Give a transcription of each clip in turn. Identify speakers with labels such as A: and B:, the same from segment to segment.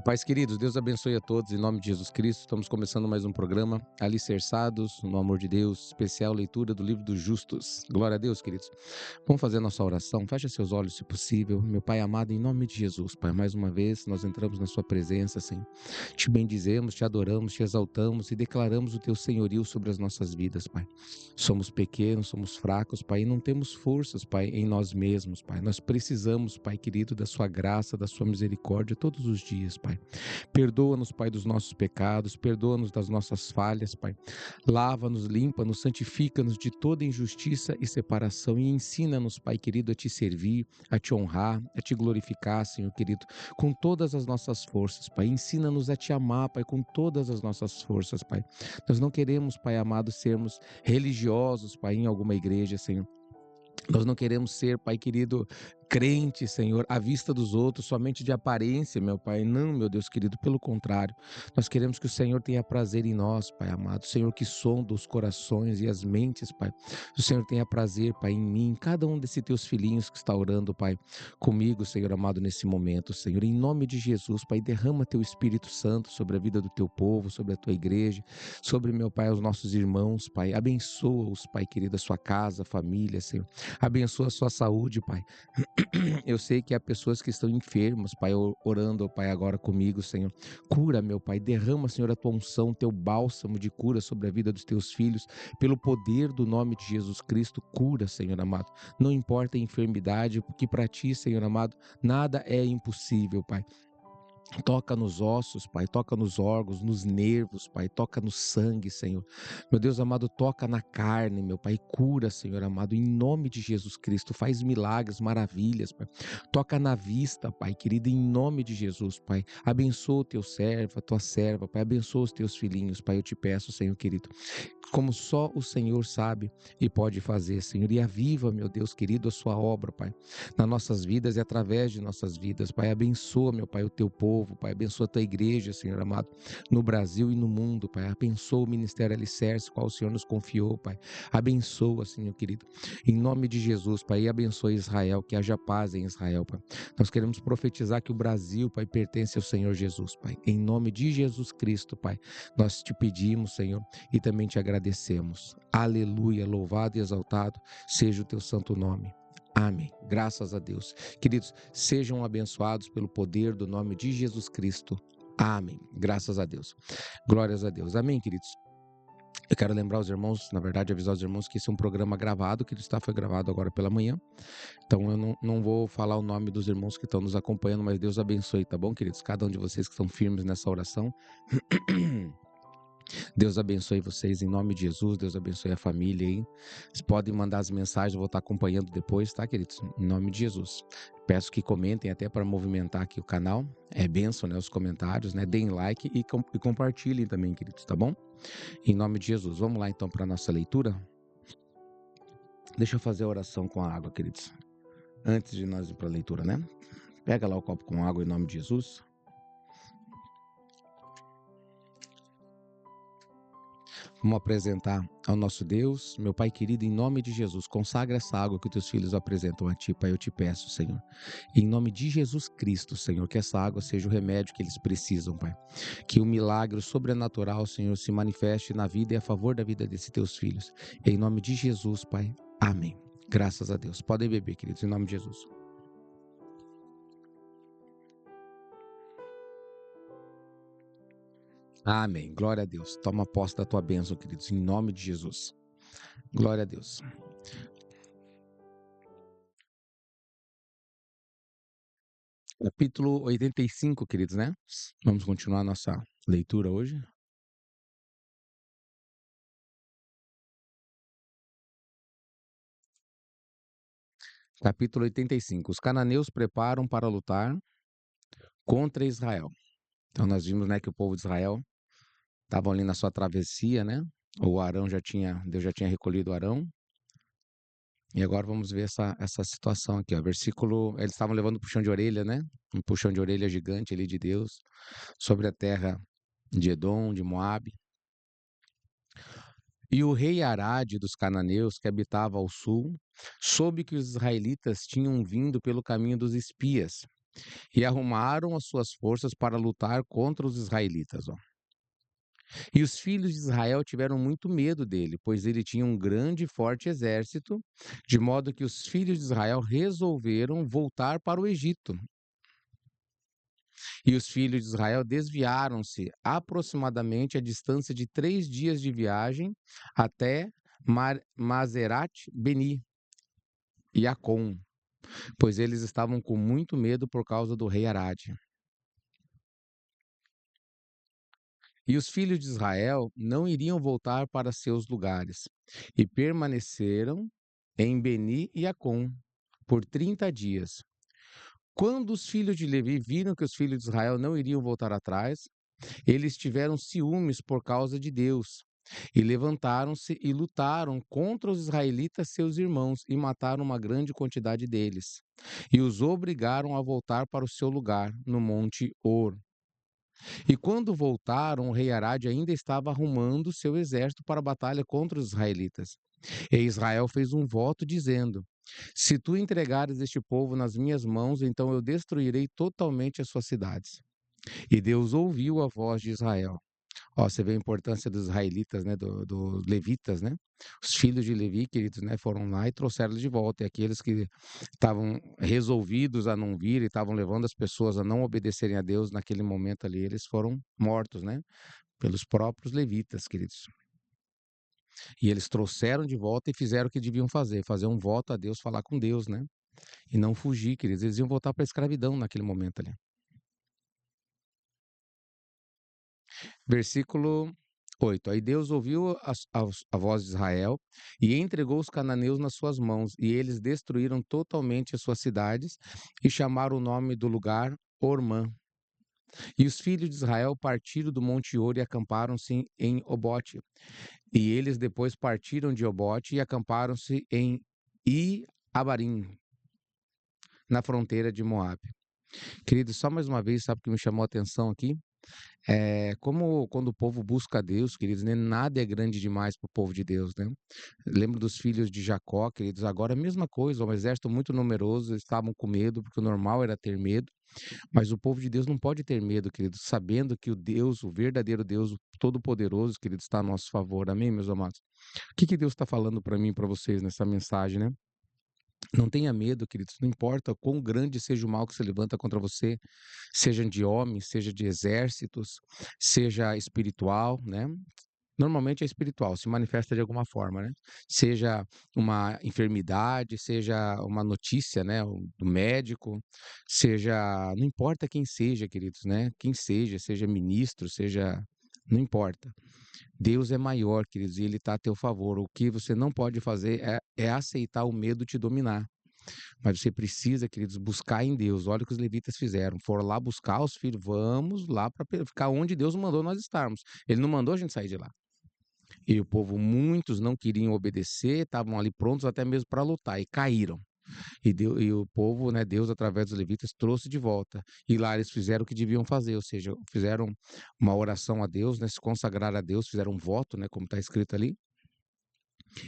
A: Pais queridos, Deus abençoe a todos, em nome de Jesus Cristo. Estamos começando mais um programa, Alicerçados no Amor de Deus, especial leitura do Livro dos Justos. Glória a Deus, queridos. Vamos fazer nossa oração. Feche seus olhos, se possível. Meu Pai amado, em nome de Jesus, Pai, mais uma vez nós entramos na sua presença, Senhor. Te bendizemos, te adoramos, te exaltamos e declaramos o teu senhorio sobre as nossas vidas, Pai. Somos pequenos, somos fracos, Pai, e não temos forças, Pai, em nós mesmos, Pai. Nós precisamos, Pai querido, da sua graça, da sua misericórdia todos os dias, Pai. Perdoa-nos, Pai, dos nossos pecados, perdoa-nos das nossas falhas, Pai. Lava-nos, limpa-nos, santifica-nos de toda injustiça e separação e ensina-nos, Pai querido, a te servir, a te honrar, a te glorificar, Senhor querido, com todas as nossas forças, Pai. Ensina-nos a te amar, Pai, com todas as nossas forças, Pai. Nós não queremos, Pai amado, sermos religiosos, Pai, em alguma igreja, Senhor. Nós não queremos ser, Pai querido, crente, Senhor, à vista dos outros, somente de aparência, meu Pai. Não, meu Deus querido, pelo contrário. Nós queremos que o Senhor tenha prazer em nós, Pai amado. O Senhor que sonda os corações e as mentes, Pai. O Senhor tenha prazer, Pai, em mim, em cada um desses teus filhinhos que está orando, Pai, comigo, Senhor amado, nesse momento, Senhor. Em nome de Jesus, Pai, derrama teu Espírito Santo sobre a vida do teu povo, sobre a tua igreja, sobre, meu Pai, os nossos irmãos, Pai. Abençoa-os, Pai querido, a sua casa, a família, Senhor. Abençoa a sua saúde, Pai. Eu sei que há pessoas que estão enfermas, Pai, orando, Pai, agora comigo, Senhor. Cura, meu Pai, derrama, Senhor, a tua unção, teu bálsamo de cura sobre a vida dos teus filhos, pelo poder do nome de Jesus Cristo, cura, Senhor amado. Não importa a enfermidade, porque para ti, Senhor amado, nada é impossível, Pai. Toca nos ossos, Pai, toca nos órgãos, nos nervos, Pai, toca no sangue, Senhor. Meu Deus amado, toca na carne, meu Pai, cura, Senhor amado, em nome de Jesus Cristo, faz milagres, maravilhas, Pai. Toca na vista, Pai, querido, em nome de Jesus, Pai. Abençoa o teu servo, a tua serva, Pai, abençoa os teus filhinhos, Pai, eu te peço, Senhor querido, como só o Senhor sabe e pode fazer, Senhor. E aviva, meu Deus querido, a sua obra, Pai, nas nossas vidas e através de nossas vidas, Pai. Abençoa, meu Pai, o teu povo, Pai. Abençoa a tua igreja, Senhor amado, no Brasil e no mundo, Pai. Abençoa o ministério Alicerce, qual o Senhor nos confiou, Pai. Abençoa, Senhor querido, em nome de Jesus, Pai. E abençoa Israel, que haja paz em Israel, Pai. Nós queremos profetizar que o Brasil, Pai, pertence ao Senhor Jesus, Pai. Em nome de Jesus Cristo, Pai, nós te pedimos, Senhor, e também te agradecemos. Aleluia, louvado e exaltado seja o teu santo nome. Amém. Graças a Deus. Queridos, sejam abençoados pelo poder do nome de Jesus Cristo. Amém. Graças a Deus. Glórias a Deus. Amém, queridos. Eu quero lembrar os irmãos, na verdade, avisar os irmãos que esse é um programa gravado, que foi gravado agora pela manhã. Então eu não vou falar o nome dos irmãos que estão nos acompanhando, mas Deus abençoe, tá bom, queridos? Cada um de vocês que estão firmes nessa oração. Deus abençoe vocês em nome de Jesus, Deus abençoe a família aí. Vocês podem mandar as mensagens, eu vou estar acompanhando depois, tá, queridos? Em nome de Jesus. Peço que comentem até para movimentar aqui o canal. É bênção, né? Os comentários, né? Deem like e compartilhem também, queridos, tá bom? Em nome de Jesus. Vamos lá então para a nossa leitura. Deixa eu fazer a oração com a água, queridos. Antes de nós ir para a leitura, né? Pega lá o copo com água em nome de Jesus. Vamos apresentar ao nosso Deus, meu Pai querido, em nome de Jesus. Consagra essa água que os teus filhos apresentam a Ti, Pai, eu te peço, Senhor. Em nome de Jesus Cristo, Senhor, que essa água seja o remédio que eles precisam, Pai. Que o milagre sobrenatural, Senhor, se manifeste na vida e a favor da vida desses teus filhos. Em nome de Jesus, Pai. Amém. Graças a Deus. Podem beber, queridos, em nome de Jesus. Amém. Glória a Deus. Toma posse da tua bênção, queridos, em nome de Jesus. Glória a Deus. Capítulo 85, queridos, né? Vamos continuar nossa leitura hoje. Capítulo 85. Os cananeus preparam para lutar contra Israel. Então nós vimos, né, que o povo de Israel estava ali na sua travessia, né? Deus já tinha recolhido Arão. E agora vamos ver essa situação aqui, ó. Eles estavam levando um puxão de orelha, né? Um puxão de orelha gigante ali de Deus sobre a terra de Edom, de Moabe. E o rei Arade dos cananeus, que habitava ao sul, soube que os israelitas tinham vindo pelo caminho dos espias e arrumaram as suas forças para lutar contra os israelitas. Ó. E os filhos de Israel tiveram muito medo dele, pois ele tinha um grande e forte exército, de modo que os filhos de Israel resolveram voltar para o Egito. E os filhos de Israel desviaram-se aproximadamente a distância de 3 dias de viagem até Mazerat-Beni e Acom, pois eles estavam com muito medo por causa do rei Arade. E os filhos de Israel não iriam voltar para seus lugares, e permaneceram em Beni e Acom por 30 dias. Quando os filhos de Levi viram que os filhos de Israel não iriam voltar atrás, eles tiveram ciúmes por causa de Deus, e levantaram-se e lutaram contra os israelitas, seus irmãos, e mataram uma grande quantidade deles, e os obrigaram a voltar para o seu lugar, no monte Or. E quando voltaram, o rei Arade ainda estava arrumando seu exército para a batalha contra os israelitas. E Israel fez um voto dizendo: se tu entregares este povo nas minhas mãos, então eu destruirei totalmente as suas cidades. E Deus ouviu a voz de Israel. Ó, você vê a importância dos israelitas, né, dos levitas, né? Os filhos de Levi, queridos, né, foram lá e trouxeram eles de volta. E aqueles que estavam resolvidos a não vir e estavam levando as pessoas a não obedecerem a Deus naquele momento ali, eles foram mortos, né, pelos próprios levitas, queridos. E eles trouxeram de volta e fizeram o que deviam fazer um voto a Deus, falar com Deus, né? E não fugir, queridos. Eles iam voltar para a escravidão naquele momento ali. Versículo 8. Aí Deus ouviu a voz de Israel e entregou os cananeus nas suas mãos, e eles destruíram totalmente as suas cidades e chamaram o nome do lugar Ormã. E os filhos de Israel partiram do Monte Or e acamparam-se em Obote. E eles depois partiram de Obote e acamparam-se em Abarim, na fronteira de Moabe. Queridos, só mais uma vez, sabe o que me chamou a atenção aqui? Como quando o povo busca a Deus, queridos, né, nada é grande demais para o povo de Deus, né? Lembro dos filhos de Jacó, queridos, agora a mesma coisa, um exército muito numeroso, eles estavam com medo, porque o normal era ter medo, mas o povo de Deus não pode ter medo, queridos, sabendo que o Deus, o verdadeiro Deus, o Todo-Poderoso, queridos, está a nosso favor, amém, meus amados? O que Deus está falando para mim e para vocês nessa mensagem, né? Não tenha medo, queridos, não importa quão grande seja o mal que se levanta contra você, seja de homens, seja de exércitos, seja espiritual, né? Normalmente é espiritual, se manifesta de alguma forma, né? Seja uma enfermidade, seja uma notícia, né, do médico, seja, não importa quem seja, queridos, né? Quem seja ministro, seja, não importa. Deus é maior, queridos, e Ele está a teu favor. O que você não pode fazer é aceitar o medo te dominar. Mas você precisa, queridos, buscar em Deus. Olha o que os levitas fizeram. Foram lá buscar os filhos. Vamos lá para ficar onde Deus mandou nós estarmos. Ele não mandou a gente sair de lá. E o povo, muitos não queriam obedecer, estavam ali prontos até mesmo para lutar e caíram. E o povo, né, Deus, através dos levitas, trouxe de volta. E lá eles fizeram o que deviam fazer, ou seja, fizeram uma oração a Deus, né, se consagraram a Deus, fizeram um voto, né, como está escrito ali.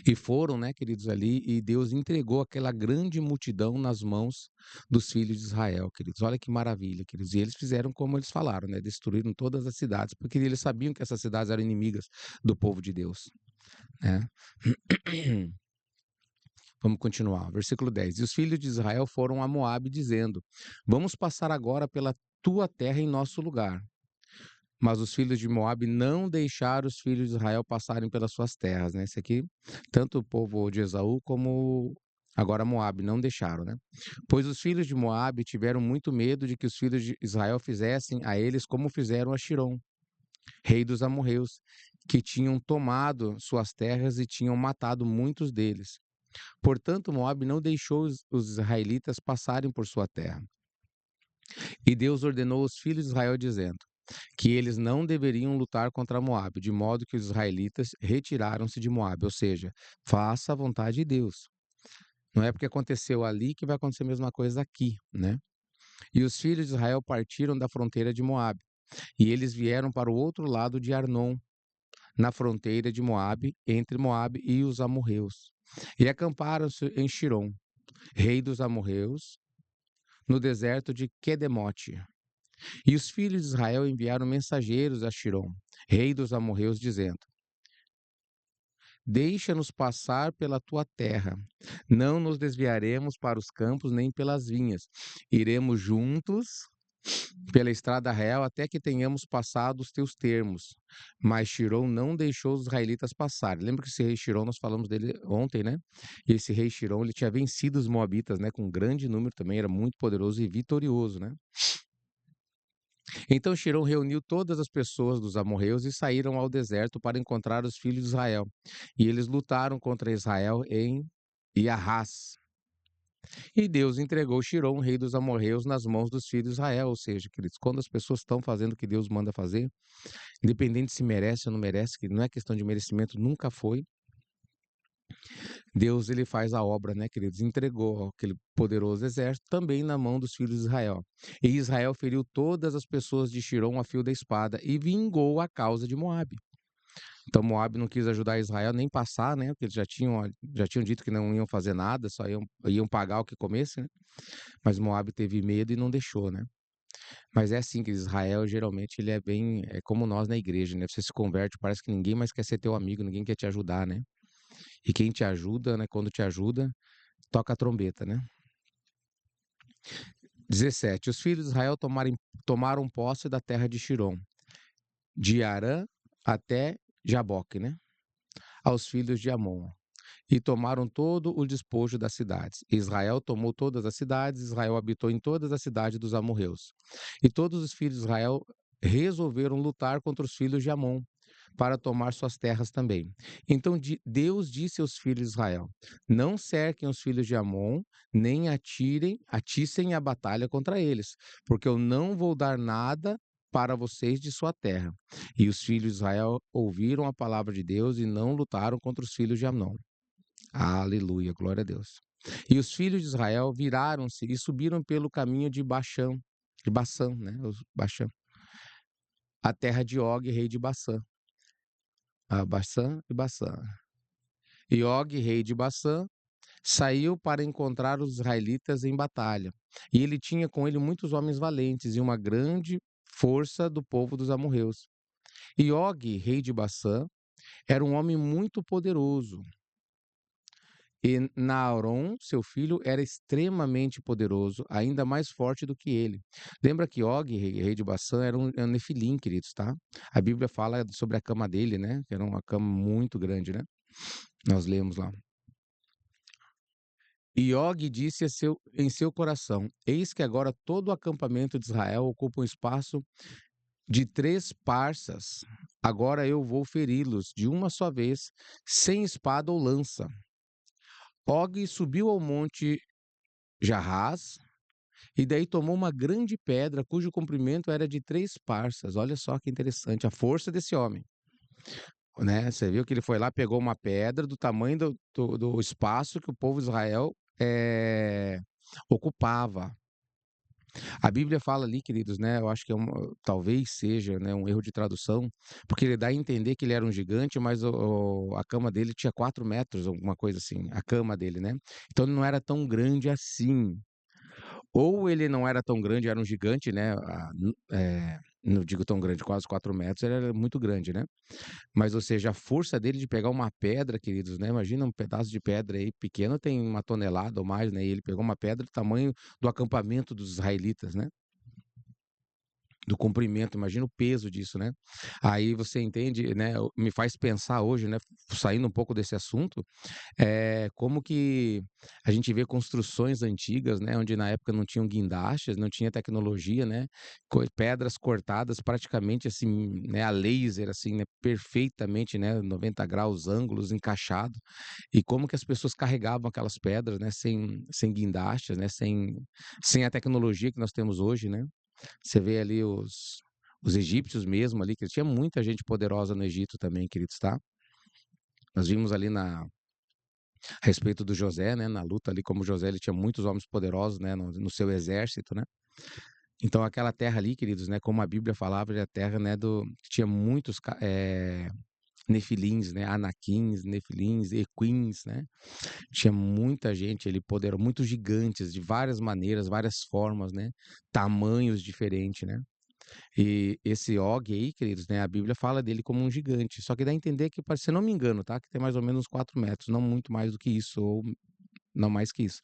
A: E foram, né, queridos, ali, e Deus entregou aquela grande multidão nas mãos dos filhos de Israel, queridos. Olha que maravilha, queridos. E eles fizeram como eles falaram, né? Destruíram todas as cidades, porque eles sabiam que essas cidades eram inimigas do povo de Deus, né? Vamos continuar. Versículo 10. E os filhos de Israel foram a Moabe, dizendo: vamos passar agora pela tua terra em nosso lugar. Mas os filhos de Moabe não deixaram os filhos de Israel passarem pelas suas terras, né? Esse aqui, tanto o povo de Esaú como agora Moabe não deixaram, né? Pois os filhos de Moabe tiveram muito medo de que os filhos de Israel fizessem a eles como fizeram a Shirom, rei dos amorreus, que tinham tomado suas terras e tinham matado muitos deles. Portanto, Moabe não deixou os israelitas passarem por sua terra. E Deus ordenou aos filhos de Israel, dizendo que eles não deveriam lutar contra Moabe, de modo que os israelitas retiraram-se de Moabe, ou seja, faça a vontade de Deus. Não é porque aconteceu ali que vai acontecer a mesma coisa aqui, né? E os filhos de Israel partiram da fronteira de Moabe, e eles vieram para o outro lado de Arnon, na fronteira de Moabe, entre Moabe e os amorreus. E acamparam-se em Shirom, rei dos amorreus, no deserto de Quedemote. E os filhos de Israel enviaram mensageiros a Shirom, rei dos amorreus, dizendo: Deixa-nos passar pela tua terra. Não nos desviaremos para os campos nem pelas vinhas. Iremos juntos pela estrada real até que tenhamos passado os teus termos. Mas Shirom não deixou os israelitas passarem. Lembra que esse rei Shirom, nós falamos dele ontem, né? E esse rei Shirom, ele tinha vencido os moabitas, né? Com um grande número também, era muito poderoso e vitorioso, né? Então Shirom reuniu todas as pessoas dos amorreus e saíram ao deserto para encontrar os filhos de Israel. E eles lutaram contra Israel em Iarrás. E Deus entregou Shirom, rei dos amorreus, nas mãos dos filhos de Israel. Ou seja, queridos, quando as pessoas estão fazendo o que Deus manda fazer, independente se merece ou não merece, que não é questão de merecimento, nunca foi. Deus, ele faz a obra, né, queridos? Entregou aquele poderoso exército também na mão dos filhos de Israel. E Israel feriu todas as pessoas de Shirom a fio da espada e vingou a causa de Moabe. Então Moabe não quis ajudar Israel nem passar, né? Porque eles já tinham dito que não iam fazer nada, só iam pagar o que comesse, né? Mas Moabe teve medo e não deixou, né? Mas é assim que Israel, geralmente, ele é como nós na igreja, né? Você se converte, parece que ninguém mais quer ser teu amigo, ninguém quer te ajudar, né? E quem te ajuda, né? Quando te ajuda, toca a trombeta, né? 17. Os filhos de Israel tomaram posse da terra de Shirom, de Arã até Jaboque, né? Aos filhos de Amon. E tomaram todo o despojo das cidades. Israel tomou todas as cidades, Israel habitou em todas as cidades dos amorreus. E todos os filhos de Israel resolveram lutar contra os filhos de Amon, para tomar suas terras também. Então Deus disse aos filhos de Israel: Não cerquem os filhos de Amon, nem atissem a batalha contra eles, porque eu não vou dar nada para vocês de sua terra. E os filhos de Israel ouviram a palavra de Deus e não lutaram contra os filhos de Amon. Aleluia, glória a Deus. E os filhos de Israel viraram-se e subiram pelo caminho de Bassã, né? Bassã, a terra de Og, rei de Bassã. Bassã e Bassã. E Og, rei de Bassã, saiu para encontrar os israelitas em batalha. E ele tinha com ele muitos homens valentes e uma grande força do povo dos amorreus. E Og, rei de Bassã, era um homem muito poderoso. E Naaron, seu filho, era extremamente poderoso, ainda mais forte do que ele. Lembra que Og, rei de Bassã, era um nefilim, queridos, tá? A Bíblia fala sobre a cama dele, né? Que era uma cama muito grande, né? Nós lemos lá. E Og disse em seu coração: Eis que agora todo o acampamento de Israel ocupa um espaço de 3 parsas. Agora eu vou feri-los de uma só vez, sem espada ou lança. Og subiu ao monte Jarrás, e daí tomou uma grande pedra, cujo comprimento era de 3 parsas. Olha só que interessante, a força desse homem. Né? Você viu que ele foi lá, pegou uma pedra do tamanho do espaço que o povo de Israel ocupava. A Bíblia fala ali, queridos, né? Eu acho que talvez seja, né, um erro de tradução, porque ele dá a entender que ele era um gigante, mas a cama dele tinha 4 metros, alguma coisa assim, a cama dele, né? Então ele não era tão grande assim. Ou ele não era tão grande, era um gigante, né? Não digo tão grande, quase 4 metros, ele era muito grande, né? Mas, ou seja, a força dele de pegar uma pedra, queridos, né? Imagina um pedaço de pedra aí pequeno, tem 1 tonelada ou mais, né? E ele pegou uma pedra do tamanho do acampamento dos israelitas, né? Do comprimento, imagina o peso disso, né? Aí você entende, né? Me faz pensar hoje, né? Saindo um pouco desse assunto, como que a gente vê construções antigas, né? Onde na época não tinham guindastes, não tinha tecnologia, né? Pedras cortadas praticamente assim, né? A laser, assim, né? Perfeitamente, né? 90 graus, ângulos, encaixado. E como que as pessoas carregavam aquelas pedras, né? Sem guindastes, né? Sem a tecnologia que nós temos hoje, né? Você vê ali os egípcios mesmo ali, que tinha muita gente poderosa no Egito também, queridos, tá? Nós vimos ali a respeito do José, né, na luta ali, como José ele tinha muitos homens poderosos, né, no seu exército, né? Então aquela terra ali, queridos, né, como a Bíblia falava, era a terra, né, que tinha muitos nefilins, né? Anaquins, nefilins, equins, né? Tinha muita gente ali, muitos gigantes de várias maneiras, várias formas, né? Tamanhos diferentes, né? E esse Og aí, queridos, né? A Bíblia fala dele como um gigante. Só que dá a entender que, se eu não me engano, tá? Que tem mais ou menos 4 metros, não muito mais do que isso, ou não mais que isso.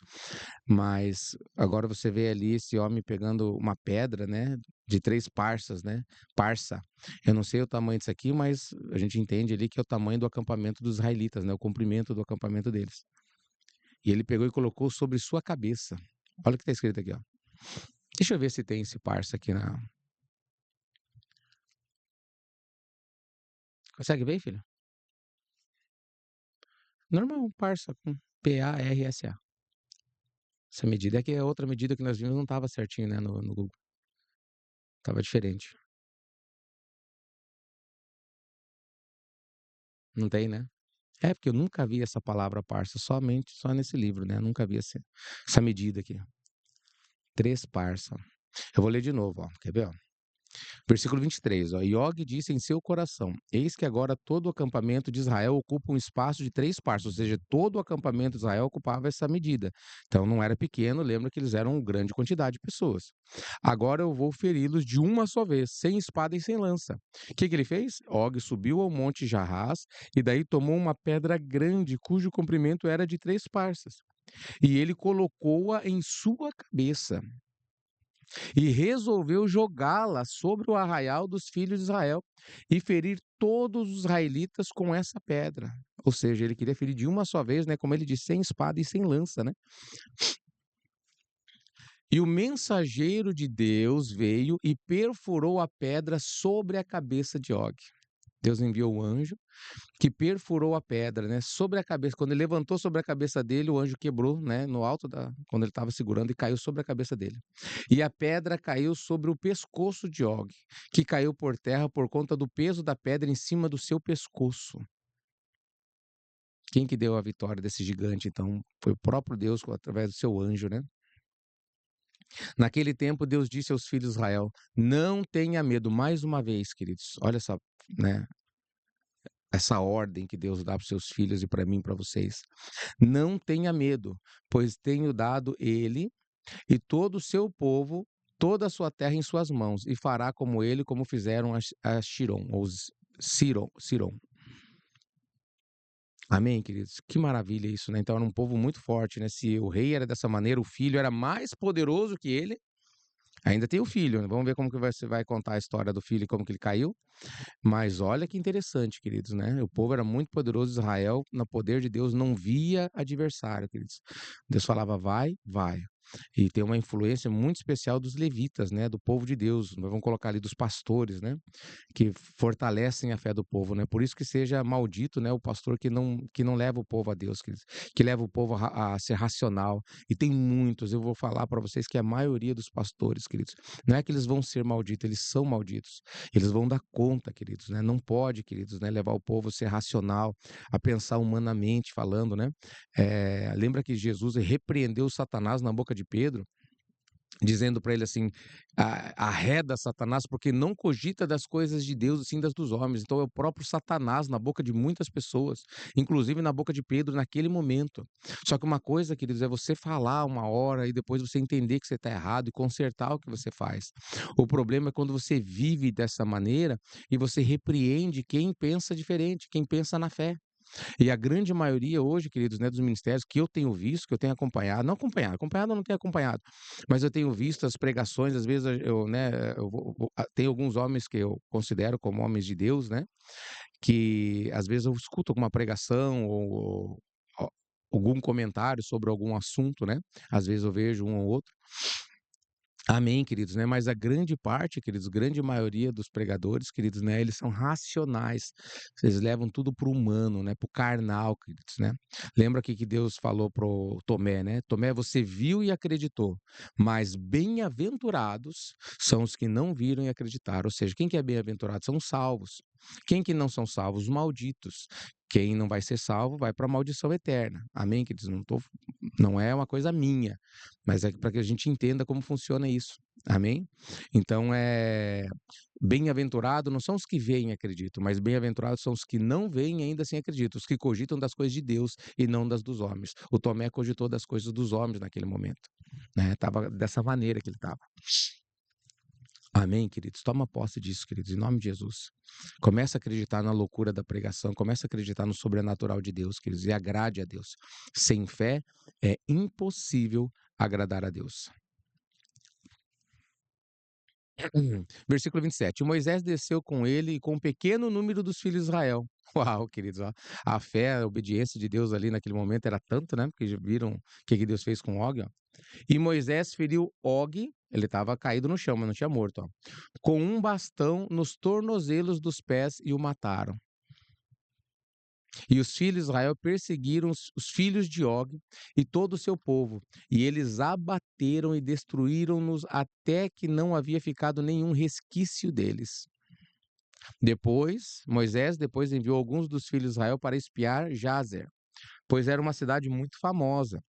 A: Mas agora você vê ali esse homem pegando uma pedra, né? De 3 parsas, né? Parsa. Eu não sei o tamanho disso aqui, mas a gente entende ali que é o tamanho do acampamento dos israelitas, né? O comprimento do acampamento deles. E ele pegou e colocou sobre sua cabeça. Olha o que está escrito aqui, ó. Deixa eu ver se tem esse parsa aqui na. Consegue ver, filho? Normal, parsa com P-A-R-S-A. Essa medida é que a outra medida que nós vimos não estava certinho, né, no Google. Tava diferente. Não tem, né? É, porque eu nunca vi essa palavra parsa, somente só nesse livro, né? Eu nunca vi essa medida aqui. 3 parsa. Eu vou ler de novo, ó. Quer ver, ó? Versículo 23, ó. Og disse em seu coração: Eis que agora todo o acampamento de Israel ocupa um espaço de 3 parças, ou seja, todo o acampamento de Israel ocupava essa medida. Então não era pequeno, lembra que eles eram uma grande quantidade de pessoas. Agora eu vou feri-los de uma só vez, sem espada e sem lança. O que ele fez? Og subiu ao monte Jarrás e daí tomou uma pedra grande, cujo comprimento era de 3 parças. E ele colocou-a em sua cabeça e resolveu jogá-la sobre o arraial dos filhos de Israel e ferir todos os israelitas com essa pedra. Ou seja, ele queria ferir de uma só vez, né? Como ele disse, sem espada e sem lança, né? E o mensageiro de Deus veio e perfurou a pedra sobre a cabeça de Og. Deus enviou o anjo que perfurou a pedra, né, sobre a cabeça. Quando ele levantou sobre a cabeça dele, o anjo quebrou, né, no alto quando ele estava segurando e caiu sobre a cabeça dele. E a pedra caiu sobre o pescoço de Og, que caiu por terra por conta do peso da pedra em cima do seu pescoço. Quem que deu a vitória desse gigante, então? Foi o próprio Deus através do seu anjo, né? Naquele tempo, Deus disse aos filhos de Israel: não tenha medo. Mais uma vez, queridos, olha só, né? Essa ordem que Deus dá para os seus filhos e para mim, para vocês. Não tenha medo, pois tenho dado ele e todo o seu povo, toda a sua terra em suas mãos, e fará como ele, como fizeram a Shiron, ou Siron. Amém, queridos? Que maravilha isso, né? Então era um povo muito forte, né? Se o rei era dessa maneira, o filho era mais poderoso que ele. Ainda tem o filho, né? Vamos ver como que você vai contar a história do filho e como que ele caiu. Mas olha que interessante, queridos, né? O povo era muito poderoso, Israel, no poder de Deus, não via adversário, queridos. Deus falava, vai, vai. E tem uma influência muito especial dos levitas, né? Do povo de Deus. Nós vamos colocar ali dos pastores, né? Que fortalecem a fé do povo, né? Por isso que seja maldito, né? O pastor que não leva o povo a Deus, queridos. Que leva o povo a ser racional. E tem muitos, eu vou falar para vocês que a maioria dos pastores, queridos, não é que eles vão ser malditos, eles são malditos. Eles vão dar conta, queridos, né? Não pode, queridos, né? Levar o povo a ser racional, a pensar humanamente falando, né? Lembra que Jesus repreendeu Satanás na boca de Pedro, dizendo para ele assim, arreda Satanás, porque não cogita das coisas de Deus, e sim das dos homens. Então é o próprio Satanás na boca de muitas pessoas, inclusive na boca de Pedro naquele momento. Só que uma coisa, queridos, é você falar uma hora e depois você entender que você está errado e consertar o que você faz. O problema é quando você vive dessa maneira e você repreende quem pensa diferente, quem pensa na fé. E a grande maioria hoje, queridos, né, dos ministérios que eu tenho visto, que eu tenho acompanhado, não acompanhado, acompanhado eu não tenho acompanhado, mas eu tenho visto as pregações, às vezes tem alguns homens que eu considero como homens de Deus, né, que às vezes eu escuto alguma pregação ou algum comentário sobre algum assunto, né, às vezes eu vejo um ou outro. Amém, queridos, né? Mas a grande parte, queridos, grande maioria dos pregadores, queridos, né? Eles são racionais. Eles levam tudo pro humano, né? Pro carnal, queridos, né? Lembra aqui que Deus falou pro Tomé, né? Tomé, você viu e acreditou, mas bem-aventurados são os que não viram e acreditaram. Ou seja, quem que é bem-aventurado? São os salvos. Quem que não são salvos? Os malditos. Quem não vai ser salvo vai para a maldição eterna. Amém, queridos? Não é uma coisa minha, mas é para que a gente entenda como funciona isso. Amém? Então, bem-aventurado não são os que veem e acreditam, mas bem-aventurados são os que não veem e ainda assim acreditam, os que cogitam das coisas de Deus e não das dos homens. O Tomé cogitou das coisas dos homens naquele momento, né? Tava dessa maneira que ele estava. Amém, queridos? Toma posse disso, queridos, em nome de Jesus. Começa a acreditar na loucura da pregação, começa a acreditar no sobrenatural de Deus, queridos, e agrade a Deus. Sem fé é impossível agradar a Deus. Versículo 27. Moisés desceu com ele e com um pequeno número dos filhos de Israel. Uau, queridos, ó. A fé, a obediência de Deus ali naquele momento era tanto, né? Porque já viram o que Deus fez com Og, ó. E Moisés feriu Og, ele estava caído no chão, mas não tinha morto, ó, com um bastão nos tornozelos dos pés e o mataram. E os filhos de Israel perseguiram os filhos de Og e todo o seu povo, e eles abateram e destruíram-nos até que não havia ficado nenhum resquício deles. Moisés enviou alguns dos filhos de Israel para espiar Jazer, pois era uma cidade muito famosa.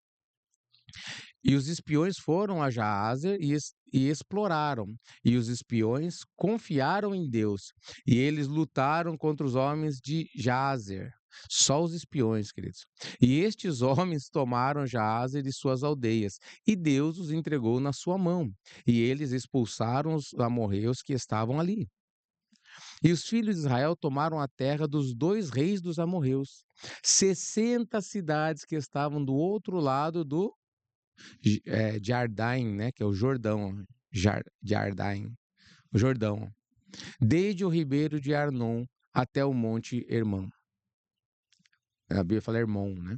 A: E os espiões foram a Jazer e exploraram. E os espiões confiaram em Deus. E eles lutaram contra os homens de Jazer. Só os espiões, queridos. E estes homens tomaram Jazer e suas aldeias. E Deus os entregou na sua mão. E eles expulsaram os amorreus que estavam ali. E os filhos de Israel tomaram a terra dos 2 reis dos amorreus, 60 cidades que estavam do outro lado do Jardim, né, que é o Jordão, Jardim, o Jordão, desde o ribeiro de Arnon até o monte Hermon. A Bíblia fala Hermon, né?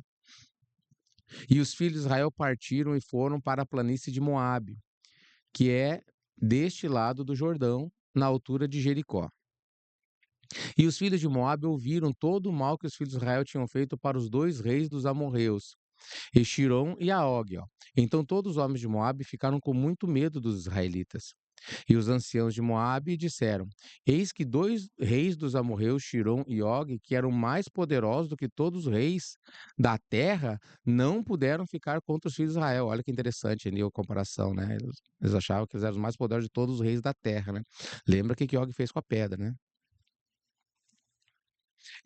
A: E os filhos de Israel partiram e foram para a planície de Moabe, que é deste lado do Jordão, na altura de Jericó. E os filhos de Moabe ouviram todo o mal que os filhos de Israel tinham feito para os 2 reis dos amorreus, Eshirom e Og. Então todos os homens de Moabe ficaram com muito medo dos israelitas. E os anciãos de Moabe disseram: Eis que 2 reis dos amorreus, Eshirom e Og, que eram mais poderosos do que todos os reis da terra, não puderam ficar contra os filhos de Israel. Olha que interessante a comparação, né? Eles achavam que eles eram os mais poderosos de todos os reis da terra, né? Lembra que Og fez com a pedra, né?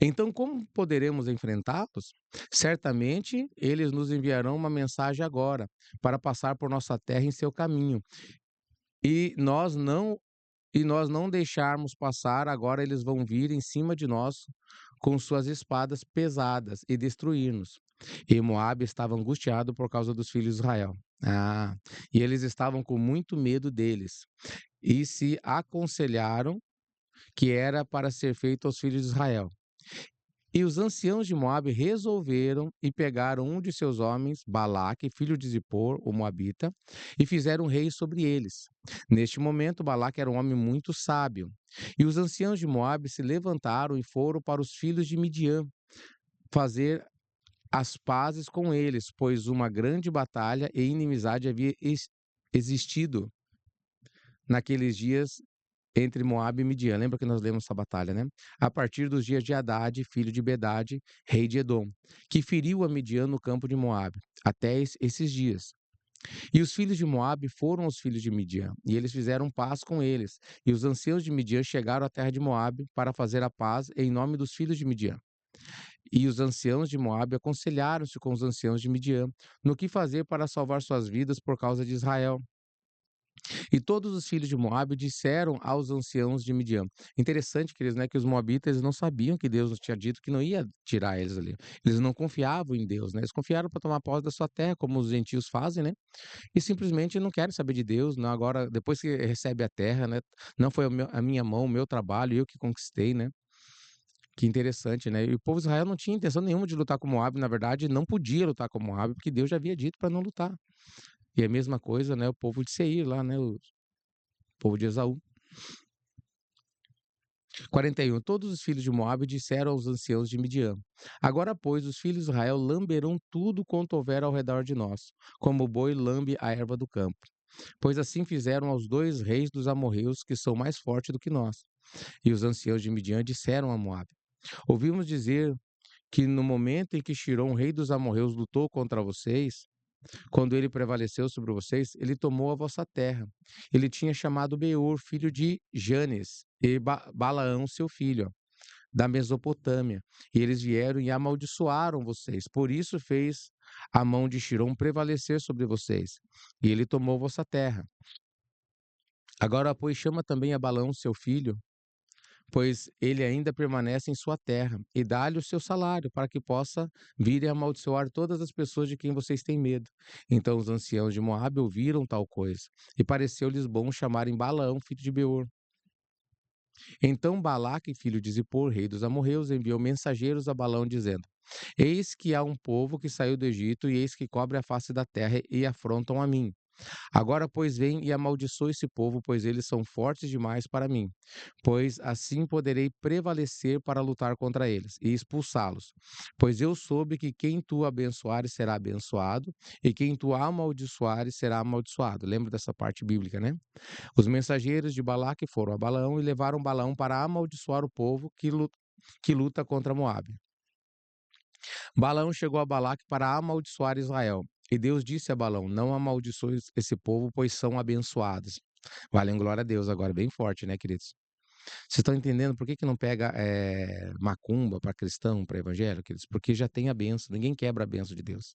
A: Então, como poderemos enfrentá-los? Certamente, eles nos enviarão uma mensagem agora, para passar por nossa terra em seu caminho. E nós não deixarmos passar, agora eles vão vir em cima de nós com suas espadas pesadas e destruir-nos. E Moabe estava angustiado por causa dos filhos de Israel. E eles estavam com muito medo deles. E se aconselharam que era para ser feito aos filhos de Israel. E os anciãos de Moabe resolveram e pegaram um de seus homens, Balaque, filho de Zippor, o Moabita, e fizeram rei sobre eles. Neste momento, Balaque era um homem muito sábio. E os anciãos de Moabe se levantaram e foram para os filhos de Midian fazer as pazes com eles, pois uma grande batalha e inimizade havia existido naqueles dias entre Moabe e Midian. Lembra que nós lemos essa batalha, né? A partir dos dias de Hadade, filho de Bedade, rei de Edom, que feriu a Midian no campo de Moabe, até esses dias. E os filhos de Moabe foram os filhos de Midian, e eles fizeram paz com eles. E os anciãos de Midian chegaram à terra de Moabe para fazer a paz em nome dos filhos de Midian. E os anciãos de Moabe aconselharam-se com os anciãos de Midian no que fazer para salvar suas vidas por causa de Israel. E todos os filhos de Moabe disseram aos anciãos de Midian. Interessante, queridos, né, que os moabitas não sabiam que Deus tinha dito que não ia tirar eles ali. Eles não confiavam em Deus, né? Eles confiaram para tomar posse da sua terra, como os gentios fazem, né? E simplesmente não querem saber de Deus, não agora depois que recebe a terra, né? Não foi a minha mão, o meu trabalho, eu que conquistei, né? Que interessante, né? E o povo de Israel não tinha intenção nenhuma de lutar com Moabe, na verdade, não podia lutar com Moabe, porque Deus já havia dito para não lutar. E a mesma coisa, né? O povo de Seir lá, né? O povo de Esaú. 41. Todos os filhos de Moabe disseram aos anciãos de Midian: Agora, pois, os filhos de Israel lamberão tudo quanto houver ao redor de nós, como o boi lambe a erva do campo. Pois assim fizeram aos 2 reis dos amorreus, que são mais fortes do que nós. E os anciãos de Midian disseram a Moabe: Ouvimos dizer que no momento em que Xirom, rei dos amorreus, lutou contra vocês, Quando ele prevaleceu sobre vocês, ele tomou a vossa terra. Ele tinha chamado Beor, filho de Janes, e Balaão, seu filho, da Mesopotâmia. E eles vieram e amaldiçoaram vocês. Por isso fez a mão de Shirom prevalecer sobre vocês. E ele tomou vossa terra. Agora, pois, chama também a Balaão, seu filho, pois ele ainda permanece em sua terra, e dá-lhe o seu salário, para que possa vir e amaldiçoar todas as pessoas de quem vocês têm medo. Então os anciãos de Moabe ouviram tal coisa, e pareceu-lhes bom chamarem Balaão, filho de Beor. Então Balaque, filho de Zippor, rei dos amorreus, enviou mensageiros a Balaão, dizendo: Eis que há um povo que saiu do Egito, e eis que cobre a face da terra, e afrontam a mim. Agora, pois, vem e amaldiçoa esse povo, pois eles são fortes demais para mim. Pois assim poderei prevalecer para lutar contra eles e expulsá-los. Pois eu soube que quem tu abençoares será abençoado, e quem tu amaldiçoares será amaldiçoado. Lembra dessa parte bíblica, né? Os mensageiros de Balaque foram a Balaão e levaram Balaão para amaldiçoar o povo que luta contra Moabe. Balaão chegou a Balaque para amaldiçoar Israel. E Deus disse a Balaão: Não amaldiçoes esse povo, pois são abençoados. Valem glória a Deus agora, bem forte, né, queridos? Vocês estão entendendo por que não pega macumba para cristão, para evangélico, queridos? Porque já tem a benção, ninguém quebra a benção de Deus.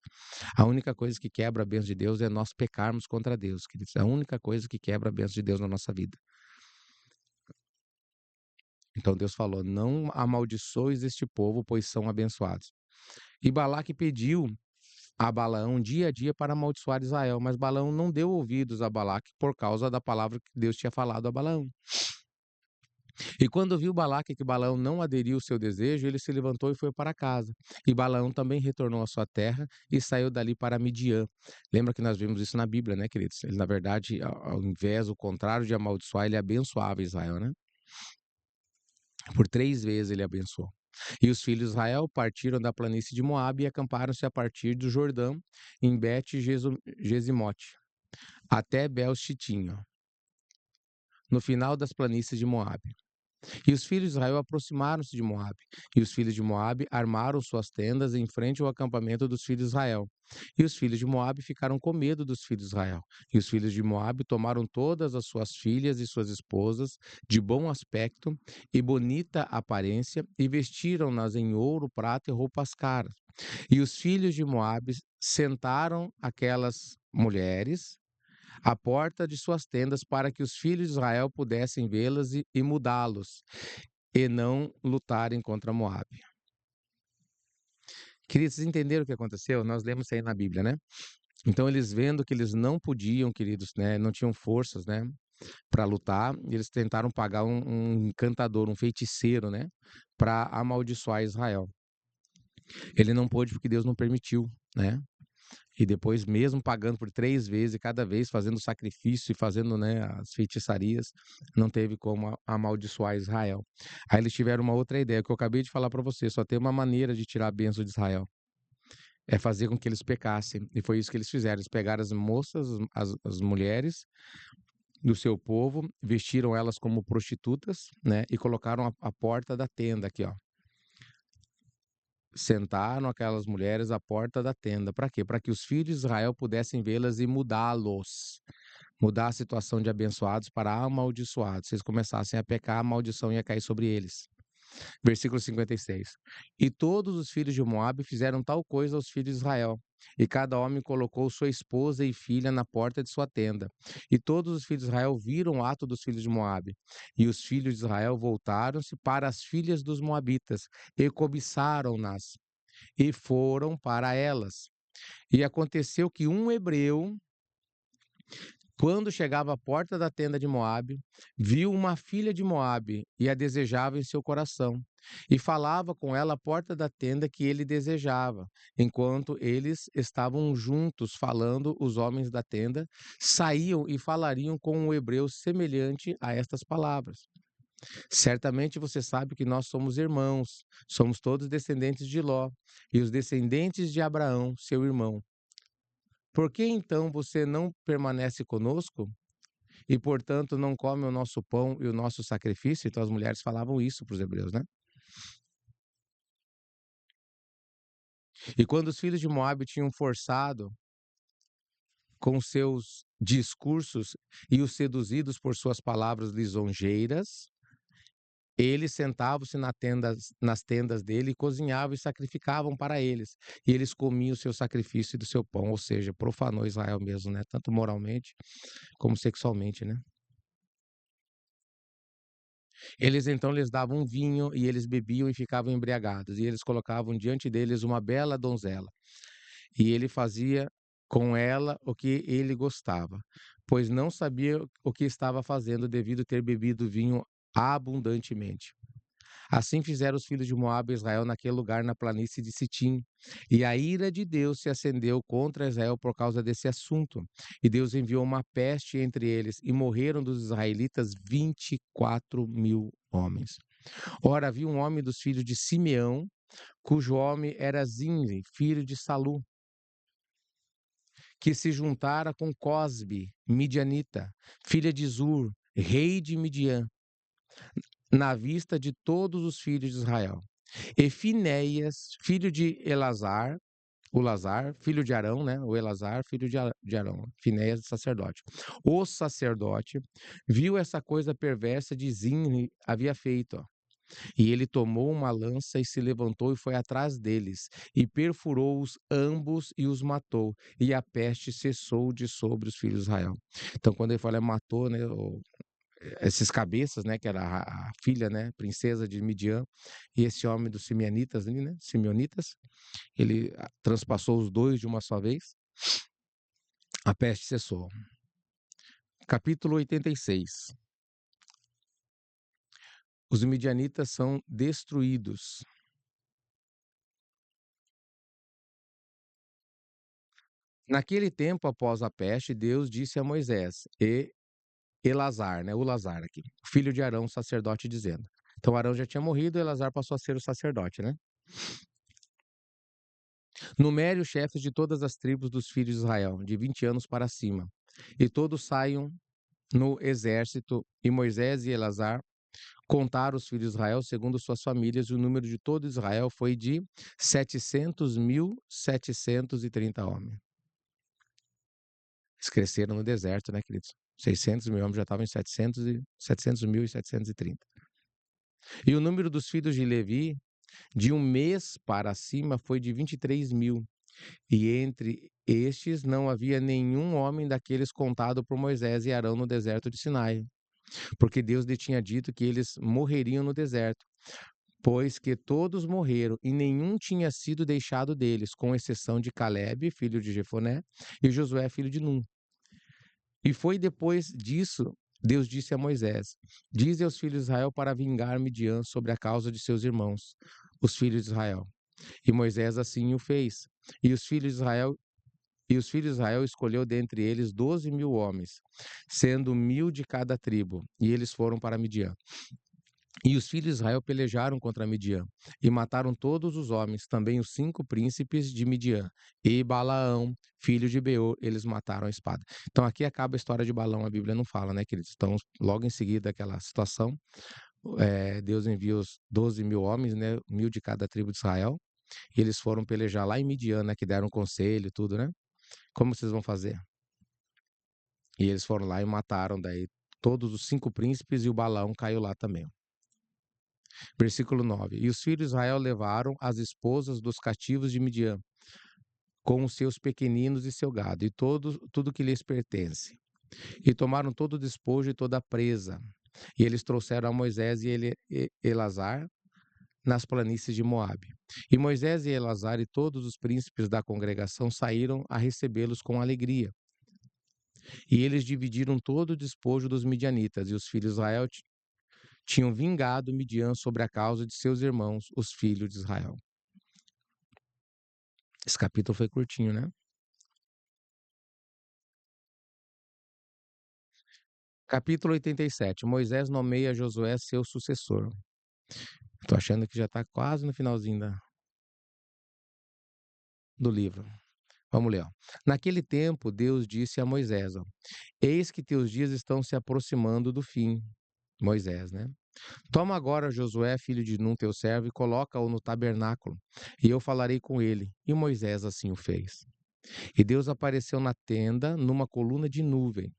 A: A única coisa que quebra a benção de Deus é nós pecarmos contra Deus, queridos. É a única coisa que quebra a benção de Deus na nossa vida. Então Deus falou: Não amaldiçoes este povo, pois são abençoados. E Balaque pediu a Balaão dia a dia para amaldiçoar Israel, mas Balaão não deu ouvidos a Balaque por causa da palavra que Deus tinha falado a Balaão. E quando viu Balaque que Balaão não aderiu ao seu desejo, ele se levantou e foi para casa. E Balaão também retornou à sua terra e saiu dali para Midian. Lembra que nós vimos isso na Bíblia, né, queridos? Ele, na verdade, ao invés, o contrário de amaldiçoar, ele abençoava Israel, né? Por 3 vezes ele abençoou. E os filhos de Israel partiram da planície de Moabe e acamparam-se a partir do Jordão, em Bet-Gesimote, até Bel-Shitim, no final das planícies de Moabe. E os filhos de Israel aproximaram-se de Moabe, e os filhos de Moabe armaram suas tendas em frente ao acampamento dos filhos de Israel. E os filhos de Moabe ficaram com medo dos filhos de Israel. E os filhos de Moabe tomaram todas as suas filhas e suas esposas, de bom aspecto e bonita aparência, e vestiram-nas em ouro, prata e roupas caras. E os filhos de Moabe sentaram aquelas mulheres à porta de suas tendas para que os filhos de Israel pudessem vê-las e mudá-los, e não lutarem contra Moabe. Queridos, vocês entenderam o que aconteceu? Nós lemos isso aí na Bíblia, né? Então, eles vendo que eles não podiam, queridos, né? Não tinham forças, né? Para lutar, eles tentaram pagar um encantador, um feiticeiro, né? Para amaldiçoar Israel. Ele não pôde porque Deus não permitiu, né? E depois, mesmo pagando por 3 vezes, e cada vez fazendo sacrifício e fazendo, né, as feitiçarias, não teve como amaldiçoar Israel. Aí eles tiveram uma outra ideia, que eu acabei de falar para você, só tem uma maneira de tirar a bênção de Israel. É fazer com que eles pecassem. E foi isso que eles fizeram. Eles pegaram as moças, as mulheres do seu povo, vestiram elas como prostitutas, né, e colocaram a porta da tenda aqui, ó. Sentaram aquelas mulheres à porta da tenda. Para quê? Para que os filhos de Israel pudessem vê-las e mudá-los. Mudar a situação de abençoados para amaldiçoados. Se eles começassem a pecar, a maldição ia cair sobre eles. Versículo 56. E todos os filhos de Moabe fizeram tal coisa aos filhos de Israel. E cada homem colocou sua esposa e filha na porta de sua tenda. E todos os filhos de Israel viram o ato dos filhos de Moabe. E os filhos de Israel voltaram-se para as filhas dos Moabitas e cobiçaram-nas e foram para elas. E aconteceu que um hebreu, quando chegava à porta da tenda de Moabe, viu uma filha de Moabe e a desejava em seu coração, e falava com ela à porta da tenda que ele desejava. Enquanto eles estavam juntos falando, os homens da tenda saíam e falariam com um hebreu semelhante a estas palavras. Certamente você sabe que nós somos irmãos, somos todos descendentes de Ló, e os descendentes de Abraão, seu irmão. Por que então você não permanece conosco? E, portanto, não come o nosso pão e o nosso sacrifício? Então as mulheres falavam isso para os hebreus, né? E quando os filhos de Moabe tinham forçado com seus discursos e os seduzidos por suas palavras lisonjeiras, eles sentavam-se nas tendas dele e cozinhavam e sacrificavam para eles. E eles comiam o seu sacrifício e do seu pão, ou seja, profanou Israel mesmo, né? Tanto moralmente como sexualmente, né? Eles então lhes davam vinho e eles bebiam e ficavam embriagados. E eles colocavam diante deles uma bela donzela. E ele fazia com ela o que ele gostava, pois não sabia o que estava fazendo devido a ter bebido vinho abundantemente. Assim fizeram os filhos de Moabe e Israel naquele lugar na planície de Sitim. E a ira de Deus se acendeu contra Israel por causa desse assunto. E Deus enviou uma peste entre eles, e morreram dos israelitas 24.000 homens. Ora, havia um homem dos filhos de Simeão, cujo nome era Zinri, filho de Salu, que se juntara com Cosbe, midianita, filha de Zur, rei de Midian, na vista de todos os filhos de Israel. E Finéias, filho de Elazar, o Lazar, filho de Arão, né? O Elazar, filho de Arão, Finéias, sacerdote. O sacerdote viu essa coisa perversa de Zinri havia feito, ó. E ele tomou uma lança e se levantou e foi atrás deles, e perfurou-os ambos e os matou, e a peste cessou de sobre os filhos de Israel. Então, quando ele fala matou, né, esses cabeças, né, que era a filha, né, princesa de Midian, e esse homem dos Simeonitas ali, né, Simeonitas, ele transpassou os dois de uma só vez, a peste cessou. Capítulo 86. Os midianitas são destruídos. Naquele tempo, após a peste, Deus disse a Moisés e Elazar, né, o Lazar aqui, filho de Arão, sacerdote, dizendo. Então Arão já tinha morrido, Elazar passou a ser o sacerdote, né? Numere os chefes de todas as tribos dos filhos de Israel, de 20 anos para cima, e todos saiam no exército, e Moisés e Elazar contaram os filhos de Israel segundo suas famílias, e o número de todo Israel foi de 700.730 homens. Eles cresceram no deserto, né, queridos? 600.000 homens já estavam em 700.730. E o número dos filhos de Levi, de um mês para cima, foi de 23.000. E entre estes não havia nenhum homem daqueles contado por Moisés e Arão no deserto de Sinai, porque Deus lhe tinha dito que eles morreriam no deserto, pois que todos morreram e nenhum tinha sido deixado deles, com exceção de Calebe, filho de Jefoné, e Josué, filho de Num. E foi depois disso, Deus disse a Moisés: dize aos filhos de Israel para vingar Midian sobre a causa de seus irmãos, os filhos de Israel. E Moisés assim o fez. E os filhos de Israel escolheu dentre eles 12.000 homens, sendo 1.000 de cada tribo, e eles foram para Midian. E os filhos de Israel pelejaram contra Midian, e mataram todos os homens, também os 5 príncipes de Midian, e Balaão, filho de Beor, eles mataram a espada. Então aqui acaba a história de Balaão, a Bíblia não fala, né, queridos? Então, logo em seguida daquela situação, Deus envia os 12.000 homens, né, 1.000 de cada tribo de Israel, e eles foram pelejar lá em Midian, né, que deram conselho e tudo, né? Como vocês vão fazer? E eles foram lá e mataram daí todos os 5 príncipes e o Balaão caiu lá também. Versículo 9. E os filhos de Israel levaram as esposas dos cativos de Midian, com os seus pequeninos e seu gado, e tudo que lhes pertence. E tomaram todo o despojo e toda a presa. E eles trouxeram a Moisés e Elazar nas planícies de Moabe. E Moisés e Elazar e todos os príncipes da congregação saíram a recebê-los com alegria. E eles dividiram todo o despojo dos midianitas, e os filhos de Israel tinham vingado Midian sobre a causa de seus irmãos, os filhos de Israel. Esse capítulo foi curtinho, né? Capítulo 87. Moisés nomeia Josué seu sucessor. Estou achando que já está quase no finalzinho do livro. Vamos ler. Ó. Naquele tempo, Deus disse a Moisés: ó, eis que teus dias estão se aproximando do fim. Moisés, né? Toma agora Josué, filho de Num, teu servo, e coloca-o no tabernáculo, e eu falarei com ele. E Moisés assim o fez. E Deus apareceu na tenda numa coluna de nuvem.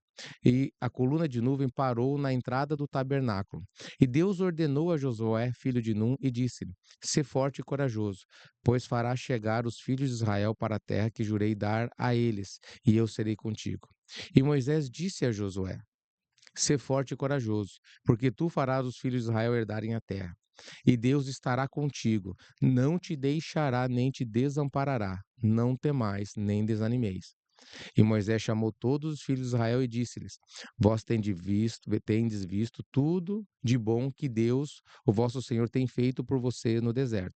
A: E a coluna de nuvem parou na entrada do tabernáculo. E Deus ordenou a Josué, filho de Num, e disse-lhe: Sê forte e corajoso, pois farás chegar os filhos de Israel para a terra que jurei dar a eles, e eu serei contigo. E Moisés disse a Josué: Sê forte e corajoso, porque tu farás os filhos de Israel herdarem a terra. E Deus estará contigo, não te deixará nem te desamparará. Não temais, nem desanimeis. E Moisés chamou todos os filhos de Israel e disse-lhes: Vós tendes visto tudo de bom que Deus, o vosso Senhor, tem feito por você no deserto.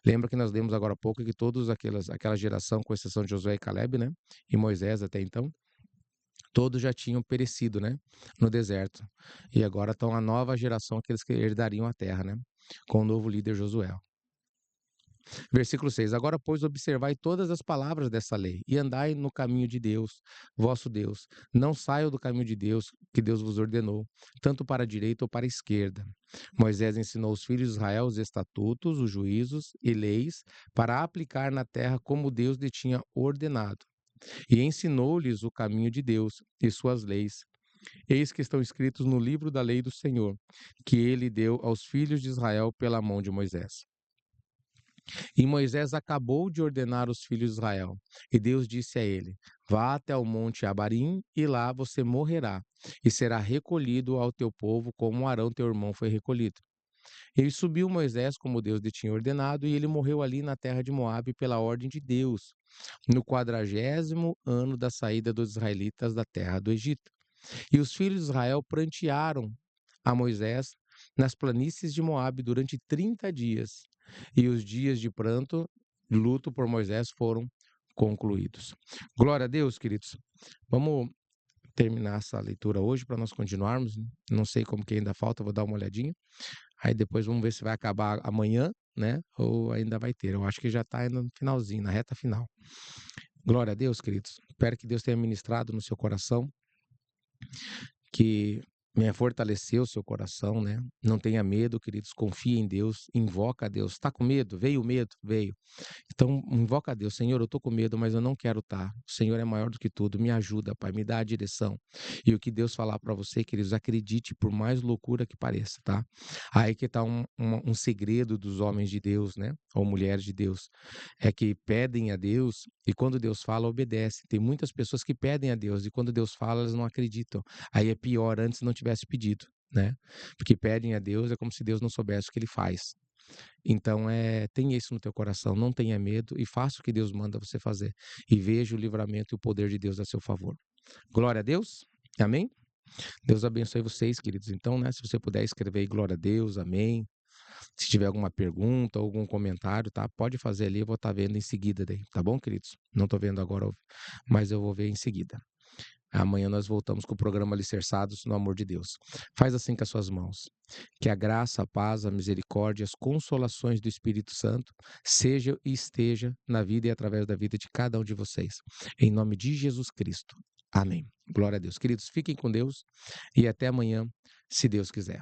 A: Lembra que nós lemos agora há pouco que todos aquela geração, com exceção de Josué e Caleb, né? E Moisés até então, todos já tinham perecido, né? No deserto. E agora estão a nova geração, aqueles que herdariam a terra, né? Com o novo líder Josué. Versículo 6: Agora, pois, observai todas as palavras dessa lei, e andai no caminho de Deus, vosso Deus. Não saiam do caminho de Deus, que Deus vos ordenou, tanto para a direita ou para a esquerda. Moisés ensinou os filhos de Israel os estatutos, os juízos e leis, para aplicar na terra como Deus lhe tinha ordenado. E ensinou-lhes o caminho de Deus e suas leis. Eis que estão escritos no livro da lei do Senhor, que ele deu aos filhos de Israel pela mão de Moisés. E Moisés acabou de ordenar os filhos de Israel. E Deus disse a ele: Vá até o monte Abarim, e lá você morrerá, e será recolhido ao teu povo, como Arão teu irmão foi recolhido. E subiu Moisés, como Deus lhe tinha ordenado, e ele morreu ali na terra de Moabe pela ordem de Deus, no 40º ano da saída dos israelitas da terra do Egito. E os filhos de Israel prantearam a Moisés nas planícies de Moabe durante 30 dias. E os dias de pranto, luto por Moisés foram concluídos. Glória a Deus, queridos. Vamos terminar essa leitura hoje para nós continuarmos. Não sei como que ainda falta, vou dar uma olhadinha. Aí depois vamos ver se vai acabar amanhã, né? Ou ainda vai ter. Eu acho que já está no finalzinho, na reta final. Glória a Deus, queridos. Espero que Deus tenha ministrado no seu coração, que venha fortalecer o seu coração, né? Não tenha medo, queridos, confie em Deus, invoca a Deus. Está com medo? Veio o medo? Veio. Então, invoca a Deus. Senhor, eu estou com medo, mas eu não quero estar. O Senhor é maior do que tudo. Me ajuda, Pai, me dá a direção. E o que Deus falar para você, queridos, acredite, por mais loucura que pareça, tá? Aí que está um segredo dos homens de Deus, né? Ou mulheres de Deus. É que pedem a Deus e quando Deus fala, obedece. Tem muitas pessoas que pedem a Deus e quando Deus fala, elas não acreditam. Aí é pior, antes não tivesse pedido, né? Porque pedem a Deus, é como se Deus não soubesse o que ele faz. Então, tenha isso no teu coração, não tenha medo e faça o que Deus manda você fazer. E veja o livramento e o poder de Deus a seu favor. Glória a Deus. Amém? Deus abençoe vocês, queridos. Então, né, se você puder escrever aí, glória a Deus, amém. Se tiver alguma pergunta, algum comentário, tá? Pode fazer ali, eu vou estar vendo em seguida daí, tá bom, queridos? Não estou vendo agora, mas eu vou ver em seguida. Amanhã nós voltamos com o programa Alicerçados no Amor de Deus. Faz assim com as suas mãos. Que a graça, a paz, a misericórdia, as consolações do Espírito Santo seja e esteja na vida e através da vida de cada um de vocês. Em nome de Jesus Cristo. Amém. Glória a Deus. Queridos, fiquem com Deus e até amanhã, se Deus quiser.